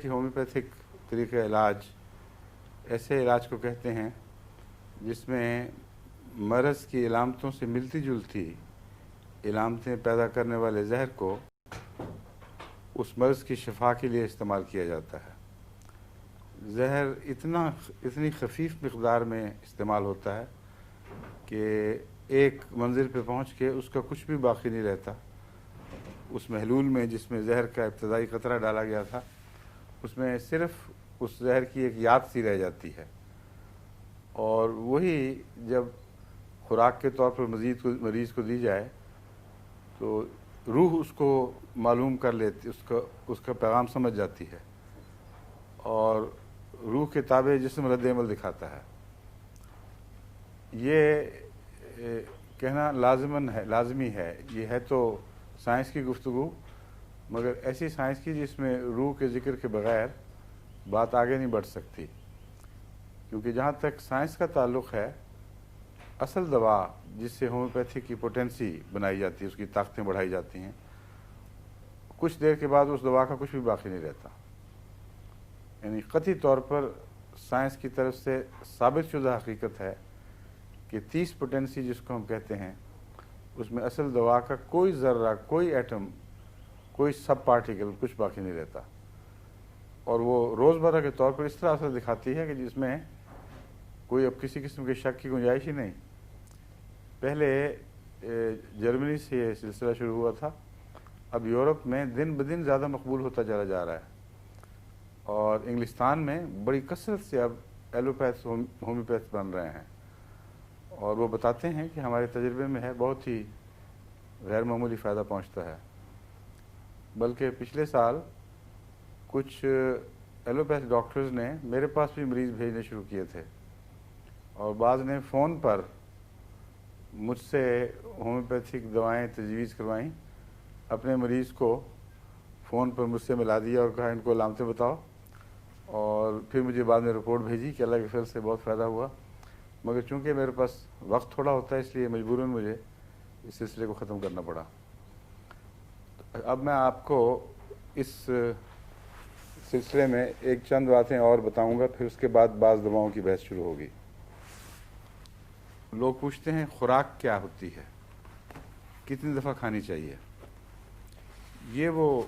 کہ ہومیوپیتھک طریقہ علاج ایسے علاج کو کہتے ہیں جس میں مرض کی علامتوں سے ملتی جلتی علامتیں پیدا کرنے والے زہر کو اس مرض کی شفا کے لیے استعمال کیا جاتا ہے۔ زہر اتنی خفیف مقدار میں استعمال ہوتا ہے کہ ایک منزل پہ پہنچ کے اس کا کچھ بھی باقی نہیں رہتا۔ اس محلول میں جس میں زہر کا ابتدائی قطرہ ڈالا گیا تھا اس میں صرف اس زہر کی ایک یاد سی رہ جاتی ہے، اور وہی جب خوراک کے طور پر مریض کو دی جائے تو روح اس کو معلوم کر لیتی، اس کا پیغام سمجھ جاتی ہے اور روح کے تابع جسم رد عمل دکھاتا ہے۔ یہ کہنا لازمی ہے، یہ ہے تو سائنس کی گفتگو، مگر ایسی سائنس کی جس میں روح کے ذکر کے بغیر بات آگے نہیں بڑھ سکتی، کیونکہ جہاں تک سائنس کا تعلق ہے اصل دوا جس سے ہومیوپیتھی کی پوٹینسی بنائی جاتی ہے، اس کی طاقتیں بڑھائی جاتی ہیں، کچھ دیر کے بعد اس دوا کا کچھ بھی باقی نہیں رہتا۔ یعنی قطعی طور پر سائنس کی طرف سے ثابت شدہ حقیقت ہے کہ 30 پوٹینسی جس کو ہم کہتے ہیں اس میں اصل دوا کا کوئی ذرہ، کوئی ایٹم، کوئی سب پارٹیکل کچھ باقی نہیں رہتا، اور وہ روزمرہ کے طور پر اس طرح اثر دکھاتی ہے کہ جس میں کوئی اب کسی قسم کے شک کی گنجائش ہی نہیں۔ پہلے جرمنی سے یہ سلسلہ شروع ہوا تھا، اب یورپ میں دن بدن زیادہ مقبول ہوتا چلا جا رہا ہے، اور انگلستان میں بڑی کثرت سے اب ایلوپیتھ ہومیوپیتھ بن رہے ہیں، اور وہ بتاتے ہیں کہ ہمارے تجربے میں ہے بہت ہی غیر معمولی فائدہ پہنچتا ہے۔ بلکہ پچھلے سال کچھ ایلوپیتھ ڈاکٹرز نے میرے پاس بھی مریض بھیجنے شروع کیے تھے، اور بعض نے فون پر مجھ سے ہومیوپیتھک دوائیں تجویز کروائیں، اپنے مریض کو فون پر مجھ سے ملا دیا اور کہا ان کو علامتیں بتاؤ، اور پھر مجھے بعد میں رپورٹ بھیجی کہ اللہ کے فضل سے بہت فائدہ ہوا، مگر چونکہ میرے پاس وقت تھوڑا ہوتا ہے اس لیے مجبوراً مجھے اس سلسلے کو ختم کرنا پڑا۔ اب میں آپ کو اس سلسلے میں ایک چند باتیں اور بتاؤں گا، پھر اس کے بعد بعض دواؤں کی بحث شروع ہوگی۔ لوگ پوچھتے ہیں خوراک کیا ہوتی ہے، کتنی دفعہ کھانی چاہیے۔ یہ وہ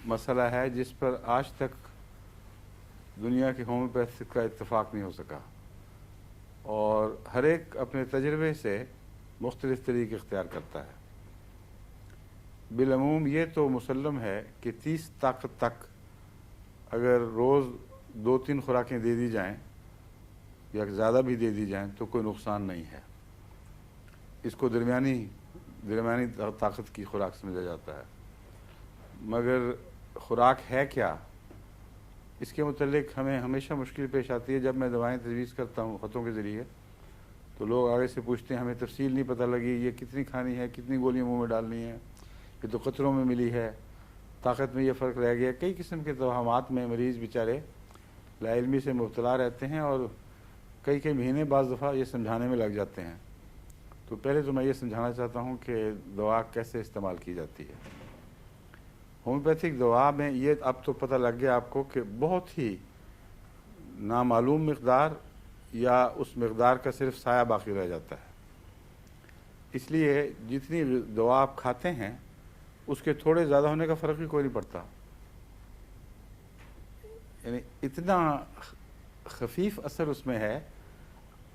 مسئلہ ہے جس پر آج تک دنیا کے ہومیوپیتھ کا اتفاق نہیں ہو سکا، اور ہر ایک اپنے تجربے سے مختلف طریقے اختیار کرتا ہے۔ بالعموم یہ تو مسلم ہے کہ 30 طاقت تک اگر روز 2-3 خوراکیں دے دی جائیں یا زیادہ بھی دے دی جائیں تو کوئی نقصان نہیں ہے۔ اس کو درمیانی طاقت کی خوراک سمجھا جاتا ہے۔ مگر خوراک ہے کیا، اس کے متعلق ہمیں ہمیشہ مشکل پیش آتی ہے۔ جب میں دوائیں تجویز کرتا ہوں خطوں کے ذریعے تو لوگ آگے سے پوچھتے ہیں ہمیں تفصیل نہیں پتہ لگی، یہ کتنی کھانی ہے، کتنی گولیاں منہ میں ڈالنی ہیں، یہ تو قطروں میں ملی ہے، طاقت میں یہ فرق رہ گیا۔ کئی قسم کے توہمات میں مریض بیچارے لا علمی سے مبتلا رہتے ہیں، اور کئی مہینے بعض دفعہ یہ سمجھانے میں لگ جاتے ہیں۔ تو پہلے تو میں یہ سمجھانا چاہتا ہوں کہ دوا کیسے استعمال کی جاتی ہے۔ ہومیوپیتھک دوا میں یہ اب تو پتہ لگ گیا آپ کو کہ بہت ہی نامعلوم مقدار یا اس مقدار کا صرف سایہ باقی رہ جاتا ہے۔ اس لیے جتنی دوا آپ کھاتے ہیں اس کے تھوڑے زیادہ ہونے کا فرق بھی کوئی نہیں پڑتا۔ یعنی اتنا خفیف اثر اس میں ہے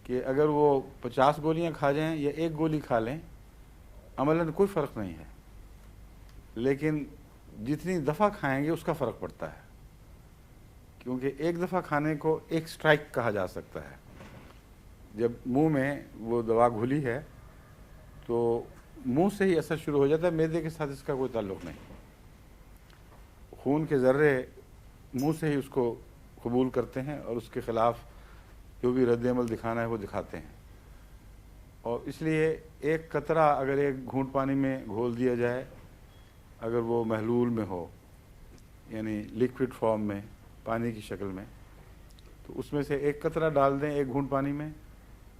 کہ اگر وہ 50 گولیاں کھا جائیں یا 1 گولی کھا لیں عملاً کوئی فرق نہیں ہے، لیکن جتنی دفعہ کھائیں گے اس کا فرق پڑتا ہے، کیونکہ ایک دفعہ کھانے کو ایک سٹرائک کہا جا سکتا ہے۔ جب منہ میں وہ دوا گھلی ہے تو منہ سے ہی اثر شروع ہو جاتا ہے، معدے کے ساتھ اس کا کوئی تعلق نہیں۔ خون کے ذرے منہ سے ہی اس کو قبول کرتے ہیں اور اس کے خلاف جو بھی رد عمل دکھانا ہے وہ دکھاتے ہیں، اور اس لیے ایک قطرہ اگر ایک گھونٹ پانی میں گھول دیا جائے، اگر وہ محلول میں ہو یعنی لیکوڈ فارم میں پانی کی شکل میں، تو اس میں سے ایک قطرہ ڈال دیں ایک گھونٹ پانی میں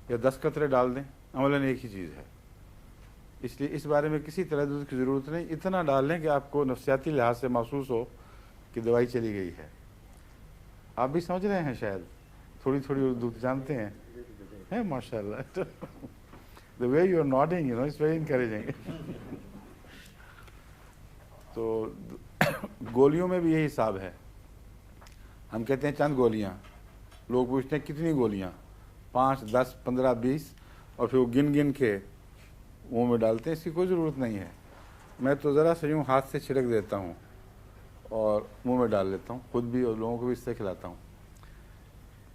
یا 10 قطرے ڈال دیں، عملاً ایک ہی چیز ہے۔ اس لیے اس بارے میں کسی تردد کی ضرورت نہیں، اتنا ڈال لیں کہ آپ کو نفسیاتی لحاظ سے محسوس ہو کہ دوائی چلی گئی ہے۔ آپ بھی سمجھ رہے ہیں شاید, تھوڑی تھوڑی اردو جانتے ہیں ماشاء اللہ. The way you are nodding, it's very encouraging. تو گولیوں میں بھی یہی حساب ہے. ہم کہتے ہیں چند گولیاں, لوگ پوچھتے ہیں کتنی گولیاں, 5, 10, 15, 20, اور پھر وہ گن گن کے منہ میں ڈالتے ہیں. اس کی کوئی ضرورت نہیں ہے. میں تو ذرا سے یوں ہاتھ سے چھڑک دیتا ہوں اور منہ میں ڈال لیتا ہوں, خود بھی اور لوگوں کو بھی اس سے کھلاتا ہوں.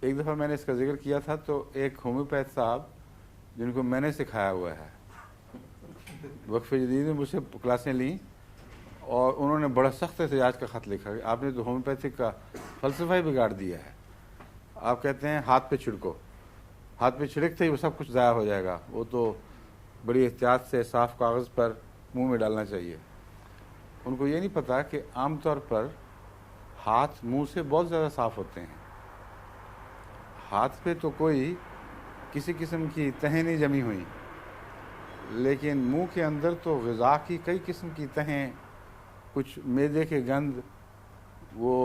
ایک دفعہ میں نے اس کا ذکر کیا تھا, تو ایک ہومیوپیتھ صاحب جن کو میں نے سکھایا ہوا ہے, وقف جدید میں مجھ سے کلاسیں لیں, اور انہوں نے بڑا سخت احتجاج کا خط لکھا کہ آپ نے تو ہومیوپیتھک کا فلسفہ ہی بگاڑ دیا ہے. آپ کہتے ہیں ہاتھ پہ چھڑکو, ہاتھ پہ چھڑکتے ہی وہ سب کچھ ضائع ہو جائے گا, وہ تو بڑی احتیاط سے صاف کاغذ پر منہ میں ڈالنا چاہیے. ان کو یہ نہیں پتا کہ عام طور پر ہاتھ منہ سے بہت زیادہ صاف ہوتے ہیں. ہاتھ پہ تو کوئی کسی قسم کی تہیں نہیں جمی ہوئی, لیکن منہ کے اندر تو غذا کی کئی قسم کی تہیں, کچھ معدے کے گند وہ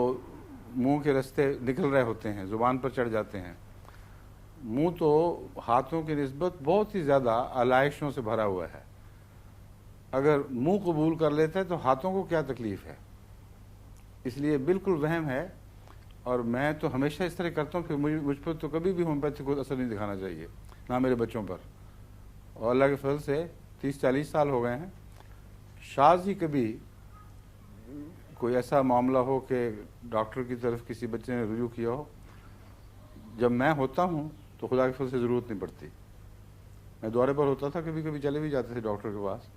منہ کے رستے نکل رہے ہوتے ہیں, زبان پر چڑھ جاتے ہیں. منہ تو ہاتھوں کی نسبت بہت ہی زیادہ علائشوں سے بھرا ہوا ہے. اگر منہ قبول کر لیتا ہے تو ہاتھوں کو کیا تکلیف ہے. اس لیے بالکل وہم ہے, اور میں تو ہمیشہ اس طرح کرتا ہوں. پھر مجھ پر تو کبھی بھی ہومیوپیتھی کو اثر نہیں دکھانا چاہیے, نہ میرے بچوں پر. اور اللہ کے فضل سے 30-40 سال ہو گئے ہیں, شاذ ہی کبھی کوئی ایسا معاملہ ہو کہ ڈاکٹر کی طرف کسی بچے نے رجوع کیا ہو. جب میں ہوتا ہوں تو خدا کے فضل سے ضرورت نہیں پڑتی. میں دورے پر ہوتا تھا, کبھی کبھی چلے بھی جاتے تھے ڈاکٹر کے پاس,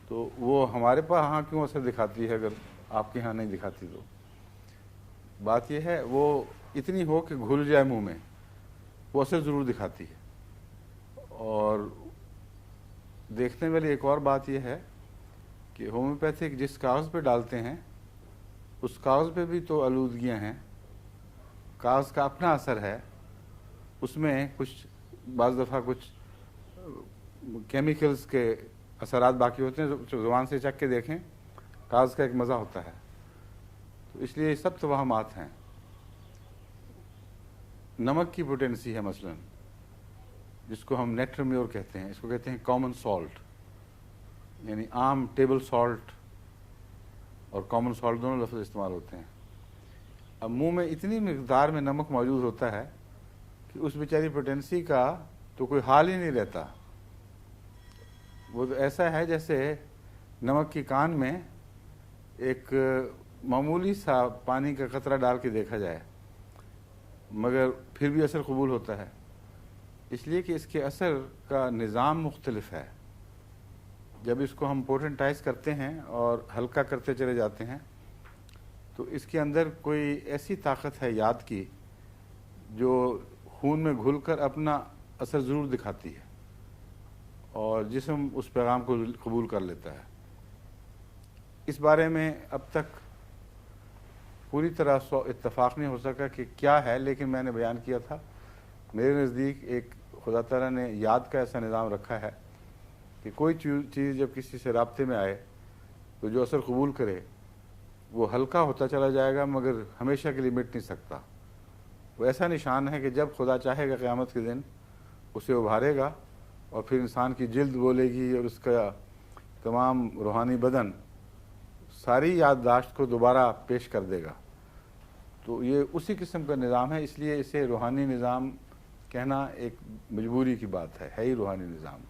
تو وہ ہمارے پاس ہاں کیوں اثر دکھاتی ہے اگر آپ کے ہاں نہیں دکھاتی. تو بات یہ ہے وہ اتنی ہو کہ گھل جائے منہ میں, وہ اثر ضرور دکھاتی ہے. اور دیکھنے والی ایک اور بات یہ ہے کہ ہومیوپیتھک جس کاغذ پہ ڈالتے ہیں اس کاغذ پہ بھی تو آلودگیاں ہیں. کاغذ کا اپنا اثر ہے, اس میں کچھ بعض دفعہ کچھ کیمیکلز کے اثرات باقی ہوتے ہیں. زبان سے چکھ کے دیکھیں, کاغذ کا ایک مزہ ہوتا ہے. تو اس لیے یہ سب توہمات ہیں. نمک کی پوٹینسی ہے مثلا, جس کو ہم نیٹرمیور کہتے ہیں, اس کو کہتے ہیں کامن سالٹ, یعنی عام ٹیبل سالٹ اور کامن سالٹ دونوں لفظ استعمال ہوتے ہیں. اب منہ میں اتنی مقدار میں نمک موجود ہوتا ہے کہ اس بیچاری پوٹینسی کا تو کوئی حال ہی نہیں رہتا. وہ تو ایسا ہے جیسے نمک کی کان میں ایک معمولی سا پانی کا قطرہ ڈال کے دیکھا جائے, مگر پھر بھی اثر قبول ہوتا ہے. اس لیے کہ اس کے اثر کا نظام مختلف ہے. جب اس کو ہم پوٹنٹائز کرتے ہیں اور ہلکا کرتے چلے جاتے ہیں تو اس کے اندر کوئی ایسی طاقت ہے یاد کی جو خون میں گھل کر اپنا اثر ضرور دکھاتی ہے, اور جسم اس پیغام کو قبول کر لیتا ہے. اس بارے میں اب تک پوری طرح اتفاق نہیں ہو سکا کہ کیا ہے, لیکن میں نے بیان کیا تھا. میرے نزدیک ایک خدا تعالیٰ نے یاد کا ایسا نظام رکھا ہے کہ کوئی چیز جب کسی سے رابطے میں آئے تو جو اثر قبول کرے وہ ہلکا ہوتا چلا جائے گا, مگر ہمیشہ کے لیے مٹ نہیں سکتا. وہ ایسا نشان ہے کہ جب خدا چاہے گا قیامت کے دن اسے ابھارے گا, اور پھر انسان کی جلد بولے گی اور اس کا تمام روحانی بدن ساری یادداشت کو دوبارہ پیش کر دے گا. تو یہ اسی قسم کا نظام ہے, اس لیے اسے روحانی نظام کہنا ایک مجبوری کی بات ہے ہی روحانی نظام.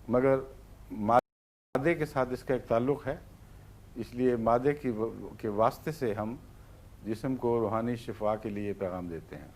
مگر مادے کے ساتھ اس کا ایک تعلق ہے, اس لیے مادے کے واسطے سے ہم جسم کو روحانی شفا کے لیے پیغام دیتے ہیں.